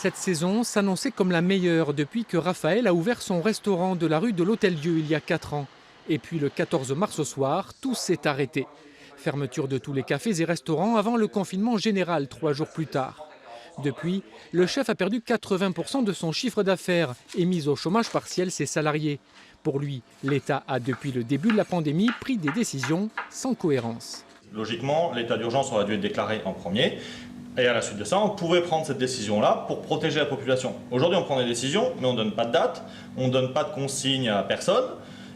Cette saison s'annonçait comme la meilleure depuis que Raphaël a ouvert son restaurant de la rue de l'Hôtel-Dieu il y a 4 ans. Et puis le 14 mars au soir, tout s'est arrêté. Fermeture de tous les cafés et restaurants avant le confinement général 3 jours plus tard. Depuis, le chef a perdu 80% de son chiffre d'affaires et mis au chômage partiel ses salariés. Pour lui, l'État a depuis le début de la pandémie pris des décisions sans cohérence. Logiquement, l'état d'urgence aurait dû être déclaré en premier. Et à la suite de ça, on pouvait prendre cette décision-là pour protéger la population. Aujourd'hui, on prend des décisions, mais on ne donne pas de date, on ne donne pas de consignes à personne,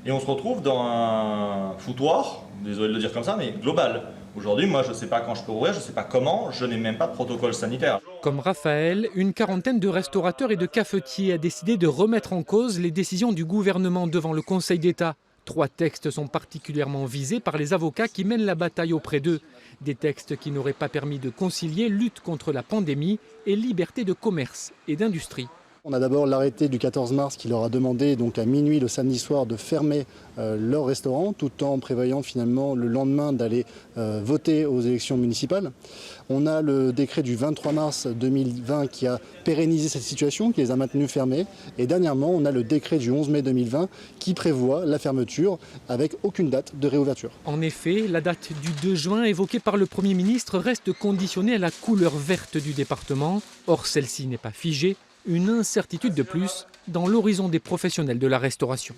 et on se retrouve dans un foutoir, désolé de le dire comme ça, mais global. Aujourd'hui, moi, je ne sais pas quand je peux ouvrir, je ne sais pas comment, je n'ai même pas de protocole sanitaire. Comme Raphaël, une quarantaine de restaurateurs et de cafetiers a décidé de remettre en cause les décisions du gouvernement devant le Conseil d'État. 3 textes sont particulièrement visés par les avocats qui mènent la bataille auprès d'eux. Des textes qui n'auraient pas permis de concilier lutte contre la pandémie et liberté de commerce et d'industrie. On a d'abord l'arrêté du 14 mars qui leur a demandé donc à minuit le samedi soir de fermer leur restaurant tout en prévoyant finalement le lendemain d'aller voter aux élections municipales. On a le décret du 23 mars 2020 qui a pérennisé cette situation, qui les a maintenus fermés. Et dernièrement, on a le décret du 11 mai 2020 qui prévoit la fermeture avec aucune date de réouverture. En effet, la date du 2 juin évoquée par le Premier ministre reste conditionnée à la couleur verte du département. Or, celle-ci n'est pas figée. Une incertitude de plus dans l'horizon des professionnels de la restauration.